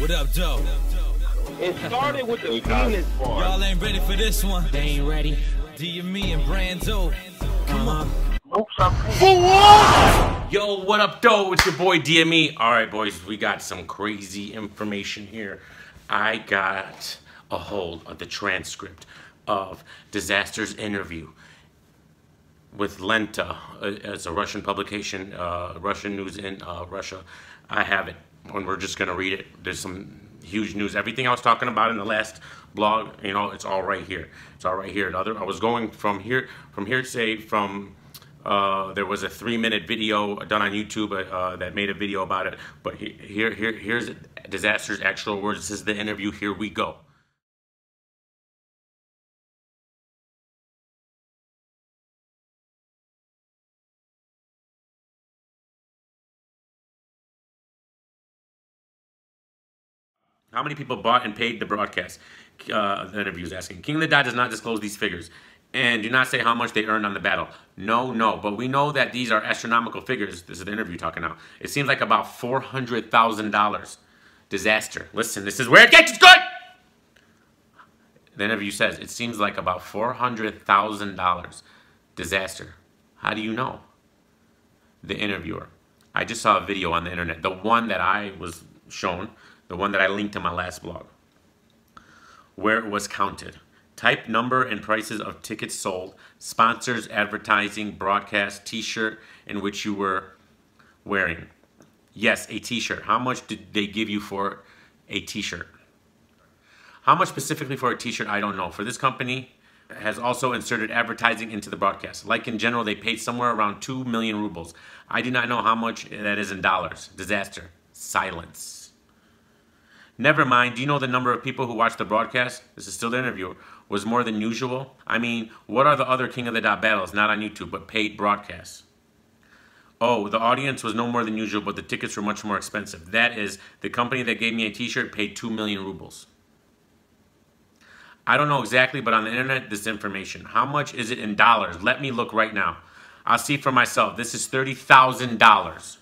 What up, Joe? It started with the penis part. Y'all ain't ready for this one. They ain't ready. D and me and Brando. Come on. For what? Yo, what up, though? It's your boy DME. All right, boys, we got some crazy information here. I got a hold of the transcript of Dizaster's interview with Lenta. It's a Russian publication, Russian news in Russia. I have it, and we're just gonna read it. There's some huge news. Everything I was talking about in the last blog, you know, it's all right here. It's all right here. I was going from hearsay from. There was a 3-minute video done on YouTube that made a video about it. But here's Dizaster's actual words. This is the interview. Here we go. How many people bought and paid the broadcast? The interview is asking. King of the Dot does not disclose these figures and do not say how much they earned on the battle. No, but we know that these are astronomical figures. This is the interview talking now. It seems like about $400,000. Dizaster. Listen, this is where it gets good! The interview says, it seems like about $400,000. Dizaster. How do you know? The interviewer. I just saw a video on the internet. The one that I was shown. The one that I linked in my last blog. Where it was counted. Type, number, and prices of tickets sold. Sponsors, advertising, broadcast, t-shirt in which you were wearing. Yes, a t-shirt. How much did they give you for a t-shirt? How much specifically for a t-shirt, I don't know. For this company, has also inserted advertising into the broadcast. Like in general, they paid somewhere around 2 million rubles. I do not know how much that is in dollars. Dizaster. Silence. Never mind, do you know the number of people who watched the broadcast? This is still the interview. Was more than usual? I mean, what are the other King of the Dot battles? Not on YouTube, but paid broadcasts. Oh, the audience was no more than usual, but the tickets were much more expensive. That is, the company that gave me a t-shirt paid 2 million rubles. I don't know exactly, but on the internet, this information. How much is it in dollars? Let me look right now. I'll see for myself. This is $30,000.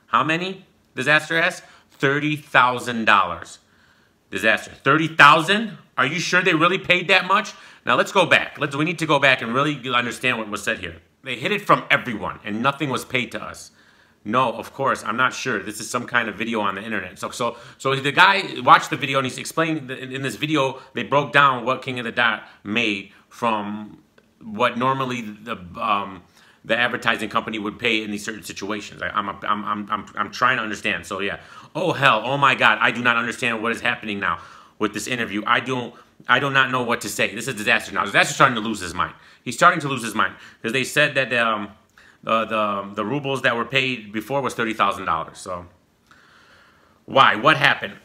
How many? Dizaster asks. $30,000. Dizaster. 30,000? Are you sure they really paid that much? Now let's go back. We need to go back and really understand what was said here. They hid it from everyone and nothing was paid to us. No, of course, I'm not sure. This is some kind of video on the internet. So the guy watched the video and he's explaining in this video, they broke down what King of the Dot made from what normally the advertising company would pay in these certain situations. I'm trying to understand. So yeah. Oh hell. Oh my God. I do not understand what is happening now with this interview. I do not know what to say. This is Dizaster now. Dizaster's starting to lose his mind. He's starting to lose his mind because they said that the rubles that were paid before was $30,000. So why? What happened?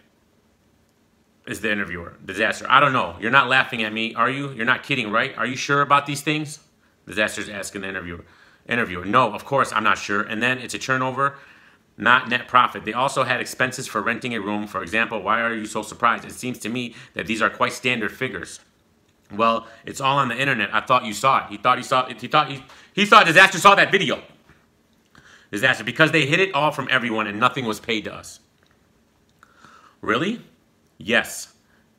Is the interviewer. Dizaster. I don't know. You're not laughing at me, are you? You're not kidding, right? Are you sure about these things? Dizaster's asking the interviewer. No, of course I'm not sure. And then it's a turnover, not net profit. They also had expenses for renting a room. For example, why are you so surprised? It seems to me that these are quite standard figures. Well, it's all on the internet. I thought you saw it. He thought Dizaster saw that video. Dizaster, because they hid it all from everyone and nothing was paid to us. Really? Yes.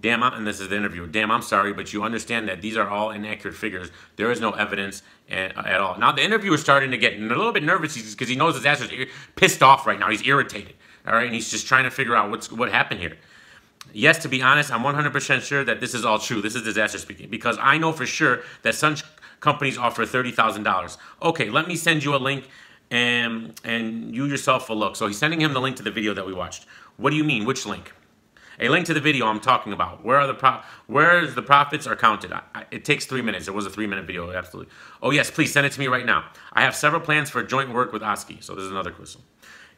Damn, and this is the interview. Damn, I'm sorry, but you understand that these are all inaccurate figures. There is no evidence at all. Now, the interviewer is starting to get a little bit nervous because he knows Dizaster's pissed off right now. He's irritated, all right? And he's just trying to figure out what happened here. Yes, to be honest, I'm 100% sure that this is all true. This is Dizaster speaking because I know for sure that some companies offer $30,000. Okay, let me send you a link and you yourself will look. So he's sending him the link to the video that we watched. What do you mean? Which link? A link to the video I'm talking about. Where the profits are counted. It takes 3 minutes. It was a 3-minute video, absolutely. Oh yes, please send it to me right now. I have several plans for joint work with Oxxxy. So this is another question.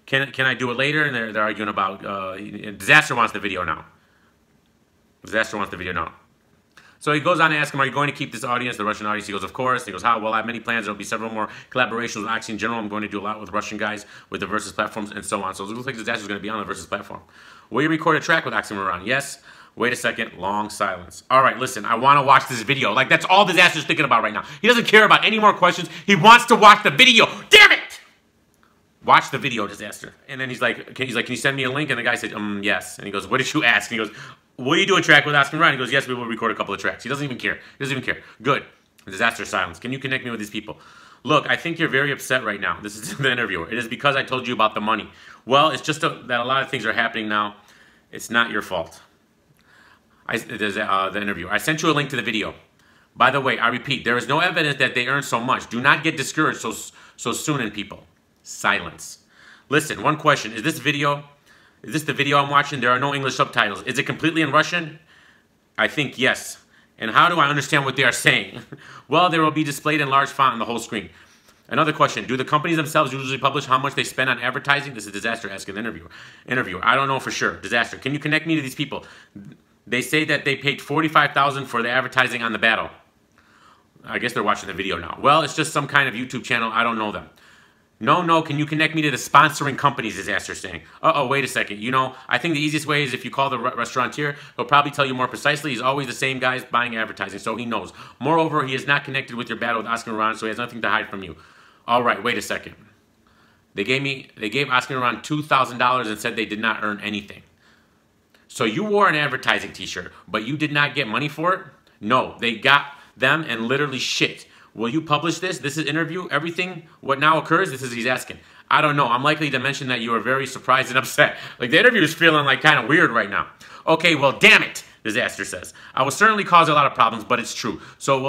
Can I do it later? And they're arguing about. Dizaster wants the video now. Dizaster wants the video now. So he goes on to ask him, are you going to keep this audience, the Russian audience? He goes, of course. He goes, how? Well, I have many plans. There'll be several more collaborations with Oxxxy in general. I'm going to do a lot with Russian guys, with the Versus platforms, and so on. So it looks like Dizaster's going to be on the Versus platform. Will you record a track with Oxxxymiron? Yes. Wait a second. Long silence. All right, listen. I want to watch this video. Like, that's all Dizaster's thinking about right now. He doesn't care about any more questions. He wants to watch the video. Damn it! Watch the video, Dizaster. And then he's like, can you send me a link? And the guy said, yes. And he goes, what did you ask? And he goes, will you do a track with Oxxxymiron? He goes, yes, we will record a couple of tracks. He doesn't even care. He doesn't even care. Good. Dizaster silence. Can you connect me with these people? Look, I think you're very upset right now. This is the interviewer. It is because I told you about the money. Well, it's just that a lot of things are happening now. It's not your fault. The interviewer. I sent you a link to the video. By the way, I repeat, there is no evidence that they earn so much. Do not get discouraged so soon in people. Silence. Listen, one question. Is this the video I'm watching? There are no English subtitles. Is it completely in Russian? I think yes. And how do I understand what they are saying? Well, they will be displayed in large font on the whole screen. Another question. Do the companies themselves usually publish how much they spend on advertising? This is Dizaster asking the interviewer. I don't know for sure. Dizaster, can you connect me to these people? They say that they paid $45,000 for the advertising on the battle. I guess they're watching the video now. Well, it's just some kind of YouTube channel. I don't know them. No, can you connect me to the sponsoring companies, Dizaster saying. Wait a second. You know, I think the easiest way is if you call the restaurateur, he'll probably tell you more precisely. He's always the same guys buying advertising, so he knows. Moreover, he is not connected with your battle with Oxxxymiron, so he has nothing to hide from you. All right, wait a second. They gave Oxxxymiron $2,000 and said they did not earn anything. So you wore an advertising t-shirt, but you did not get money for it? No, they got them and literally shit. Will you publish this? This is interview, everything, what now occurs? This is he's asking. I don't know. I'm likely to mention that you are very surprised and upset. Like the interview is feeling like kind of weird right now. Okay, well, damn it, Dizaster says. I will certainly cause a lot of problems, but it's true. So I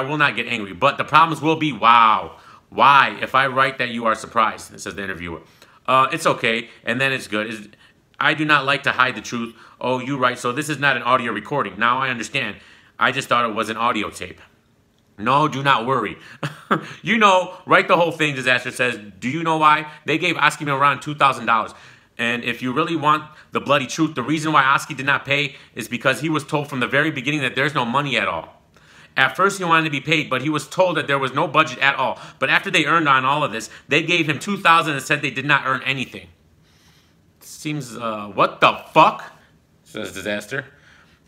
will not get angry. But the problems will be, wow. Why? If I write that you are surprised, says the interviewer. It's okay, and then it's good. I do not like to hide the truth. Oh, you write. So this is not an audio recording. Now I understand. I just thought it was an audio tape. No, do not worry. You know, write the whole thing, Dizaster says. Do you know why? They gave Oxxxymiron $2,000. And if you really want the bloody truth, the reason why Oxxxy did not pay is because he was told from the very beginning that there's no money at all. At first, he wanted to be paid, but he was told that there was no budget at all. But after they earned on all of this, they gave him $2,000 and said they did not earn anything. Seems, what the fuck? Says Dizaster.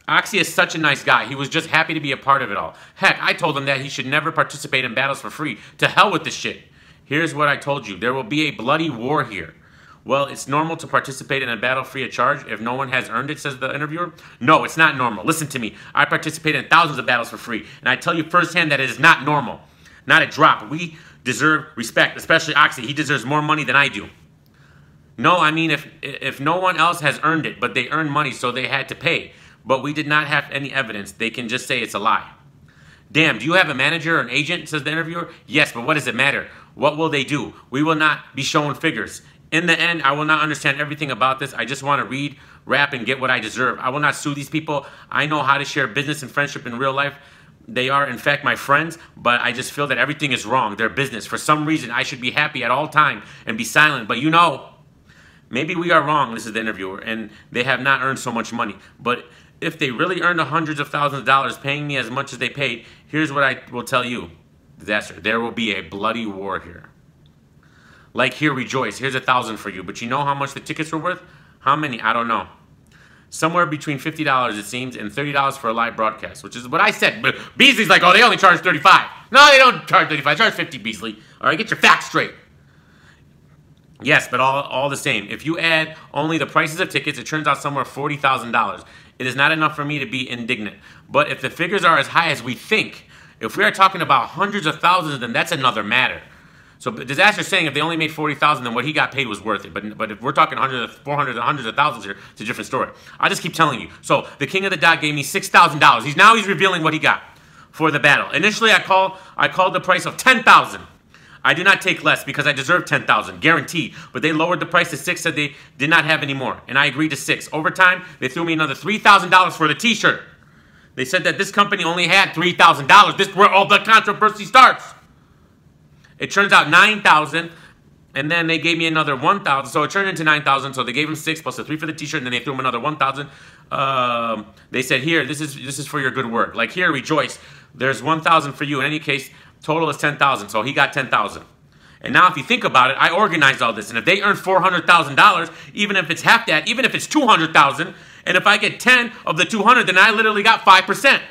Oxxxy is such a nice guy. He was just happy to be a part of it all. Heck, I told him that he should never participate in battles for free. To hell with this shit. Here's what I told you. There will be a bloody war here. Well, it's normal to participate in a battle free of charge if no one has earned it, says the interviewer. No, it's not normal. Listen to me. I participate in thousands of battles for free, and I tell you firsthand that it is not normal. Not a drop. We deserve respect, especially Oxxxy. He deserves more money than I do. No, I mean if no one else has earned it, but they earned money, so they had to pay. But we did not have any evidence. They can just say it's a lie. Damn, do you have a manager or an agent, says the interviewer? Yes, but what does it matter? What will they do? We will not be shown figures. In the end, I will not understand everything about this. I just want to read, rap, and get what I deserve. I will not sue these people. I know how to share business and friendship in real life. They are, in fact, my friends, but I just feel that everything is wrong. Their business. For some reason, I should be happy at all time and be silent. But you know, maybe we are wrong, this is the interviewer, and they have not earned so much money. But if they really earned hundreds of thousands of dollars paying me as much as they paid, here's what I will tell you, Dizaster. There will be a bloody war here. Like here, rejoice. Here's $1,000 for you. But you know how much the tickets were worth? How many? I don't know. Somewhere between $50, it seems, and $30 for a live broadcast, which is what I said. But Beasley's like, oh, they only charge $35. No, they don't charge $35. They charge $50, Beasley. All right, get your facts straight. Yes, but all the same. If you add only the prices of tickets, it turns out somewhere $40,000. It is not enough for me to be indignant. But if the figures are as high as we think, if we are talking about hundreds of thousands, then that's another matter. So Dizaster's saying if they only made $40,000, then what he got paid was worth it. But if we're talking hundreds, 400, hundreds of thousands here, it's a different story. I'll just keep telling you. So the King of the Dot gave me $6,000. Now he's revealing what he got for the battle. Initially, I called the price of $10,000. I do not take less because I deserve $10,000, guaranteed. But they lowered the price to $6,000, said they did not have any more, and I agreed to $6,000. Over time, they threw me another $3,000 for the T-shirt. They said that this company only had $3,000. This is where all the controversy starts. It turns out $9,000, and then they gave me another $1,000. So it turned into $9,000. So they gave him $6,000 plus the $3,000 for the T-shirt, and then they threw him another $1,000. They said, "Here, this is for your good work. Like here, rejoice. There's $1,000 for you. In any case, total is $10,000. So he got $10,000. And now, if you think about it, I organized all this, and if they earn $400,000, even if it's half that, even if it's $200,000, and if I get 10 of the 200, then I literally got 5%.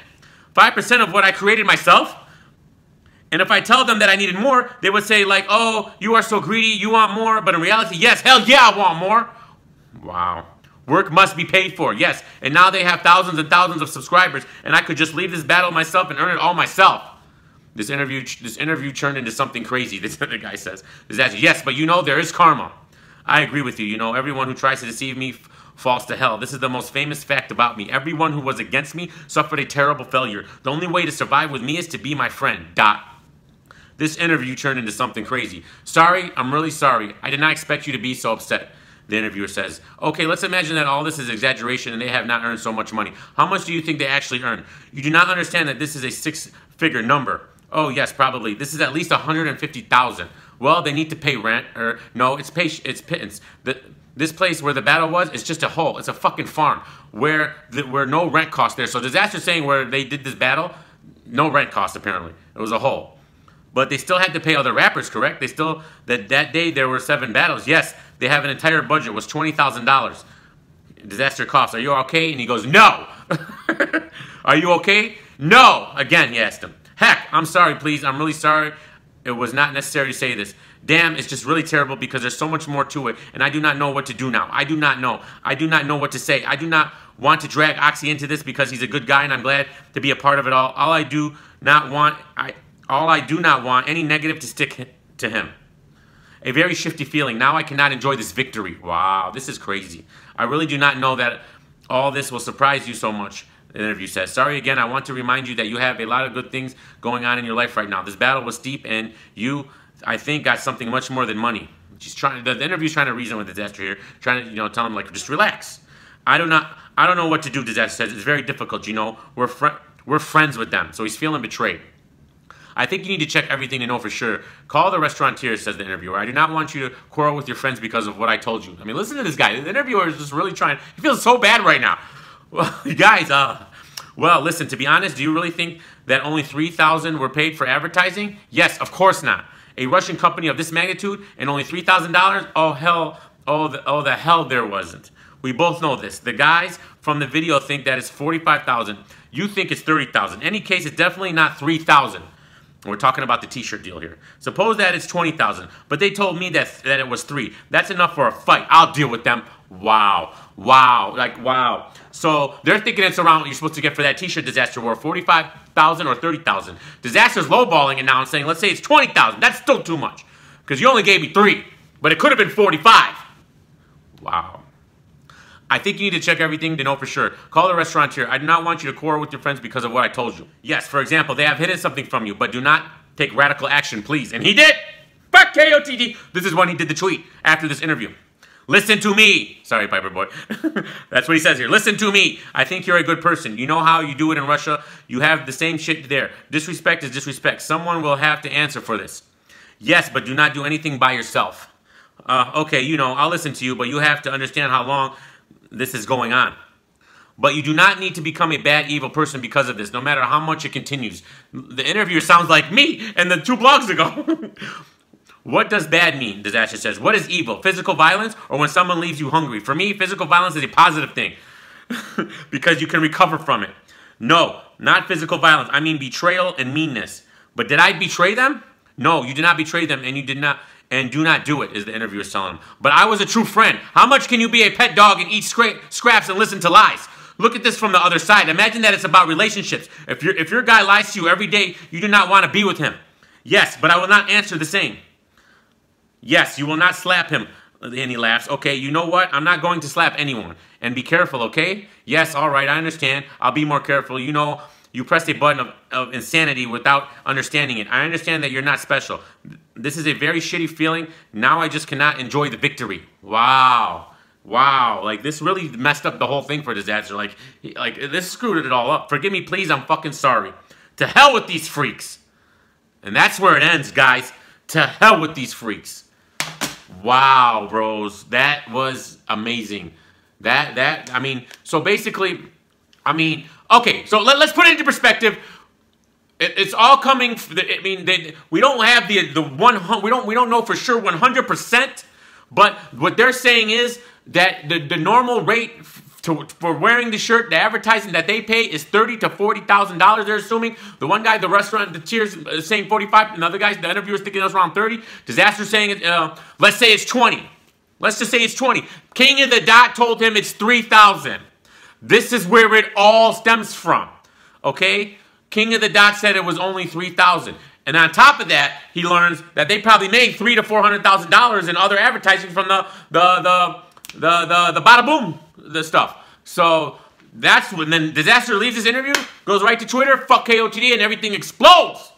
5% of what I created myself. And if I tell them that I needed more, they would say like, oh, you are so greedy, you want more. But in reality, yes, hell yeah, I want more. Wow. Work must be paid for, yes. And now they have thousands and thousands of subscribers, and I could just leave this battle myself and earn it all myself. This interview turned into something crazy, this other guy says. Dizaster, yes, but you know there is karma. I agree with you. You know, everyone who tries to deceive me falls to hell. This is the most famous fact about me. Everyone who was against me suffered a terrible failure. The only way to survive with me is to be my friend. This interview turned into something crazy. Sorry, I'm really sorry. I did not expect you to be so upset. The interviewer says, okay, let's imagine that all this is exaggeration and they have not earned so much money. How much do you think they actually earn? You do not understand that this is a six-figure number. Oh, yes, probably. This is at least $150,000. Well, they need to pay rent, or no, it's pittance. This place where the battle was, it's just a hole. It's a fucking farm where no rent cost there. So Dizaster's saying where they did this battle, no rent cost apparently. It was a hole. But they still had to pay other rappers, correct? They still, that day there were 7 battles. Yes, they have an entire budget, was $20,000. Dizaster coughs, are you okay? And he goes, no. Are you okay? No. Again, he asked him. Heck, I'm sorry, please. I'm really sorry. It was not necessary to say this. Damn, it's just really terrible because there's so much more to it, and I do not know what to do now. I do not know. I do not know what to say. I do not want to drag Oxy into this because he's a good guy, and I'm glad to be a part of it all. All I do not want any negative to stick to him. A very shifty feeling. Now I cannot enjoy this victory. Wow, this is crazy. I really do not know that all this will surprise you so much. The interview says, sorry again, I want to remind you that you have a lot of good things going on in your life right now. This battle was steep, and you, I think, got something much more than money. The interview's trying to reason with Dizaster here, trying to, tell him, like, just relax. I don't know what to do, Dizaster says. It's very difficult, We're friends with them, so he's feeling betrayed. I think you need to check everything to know for sure. Call the restaurateur, says the interviewer. I do not want you to quarrel with your friends because of what I told you. I mean, listen to this guy. The interviewer is just really trying. He feels so bad right now. Well, you guys, well, listen, to be honest, do you really think that only $3,000 were paid for advertising? Yes, of course not. A Russian company of this magnitude and only $3,000? Oh, hell, oh, the hell there wasn't. We both know this. The guys from the video think that it's $45,000. You think it's $30,000. In any case, it's definitely not $3,000. We're talking about the t-shirt deal here. Suppose that it's $20,000, but they told me that it was $3,000. That's enough for a fight. I'll deal with them. Wow. Wow. Like, wow. So they're thinking it's around what you're supposed to get for that t-shirt Dizaster wore, $45,000 or $30,000. Dizaster's lowballing it now and saying, let's say it's $20,000. That's still too much because you only gave me $3,000, but it could have been $45,000. Wow. I think you need to check everything to know for sure. Call the restaurateur. I do not want you to quarrel with your friends because of what I told you. Yes, for example, they have hidden something from you, but do not take radical action, please. And he did. Fuck KOTD. This is when he did the tweet after this interview. Listen to me. Sorry, Piper Boy. That's what he says here. Listen to me. I think you're a good person. You know how you do it in Russia. You have the same shit there. Disrespect is disrespect. Someone will have to answer for this. Yes, but do not do anything by yourself. Okay, I'll listen to you, but you have to understand how long this is going on. But you do not need to become a bad, evil person because of this, no matter how much it continues. The interviewer sounds like me and the 2 blogs ago. What does bad mean, Dizaster says. What is evil? Physical violence or when someone leaves you hungry? For me, physical violence is a positive thing because you can recover from it. No, not physical violence. I mean betrayal and meanness. But did I betray them? No, you did not betray them, and you did not. And do not do it, is the interviewer telling him. But I was a true friend. How much can you be a pet dog and eat scraps and listen to lies? Look at this from the other side. Imagine that it's about relationships. If your guy lies to you every day, you do not want to be with him. Yes, but I will not answer the same. Yes, you will not slap him. And he laughs. Okay, you know what? I'm not going to slap anyone. And be careful, okay? Yes, all right, I understand. I'll be more careful. You pressed a button of insanity without understanding it. I understand that you're not special. This is a very shitty feeling. Now I just cannot enjoy the victory. Wow. Wow. Like, this really messed up the whole thing for Dizaster. Like this screwed it all up. Forgive me, please. I'm fucking sorry. To hell with these freaks. And that's where it ends, guys. To hell with these freaks. Wow, bros. That was amazing. So basically, okay, so let's put it into perspective. It's all coming. We don't have we don't know for sure 100%. But what they're saying is that the normal rate for wearing the shirt, the advertising that they pay is $30,000 to $40,000. They're assuming the one guy, the restaurant, the cheers is saying 45. Another guy, the interviewer's thinking it's around 30. Dizaster saying it. Let's say it's 20. Let's just say it's 20. King of the Dot told him it's 3,000. This is where it all stems from. Okay, King of the Dot said it was only 3,000. And on top of that, he learns that they probably made $300,000 to $400,000 in other advertising from the bada boom, the stuff. So that's when then Dizaster leaves this interview, goes right to Twitter, fuck KOTD, and everything explodes.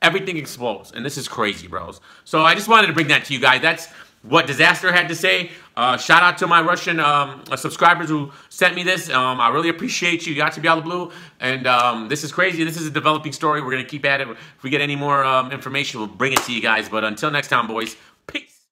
Everything explodes, and this is crazy, bros. So I just wanted to bring that to you guys. That's what Dizaster had to say. Shout out to my Russian subscribers who sent me this. I really appreciate you. You got to be out of the blue. And this is crazy. This is a developing story. We're going to keep at it. If we get any more information, we'll bring it to you guys. But until next time, boys.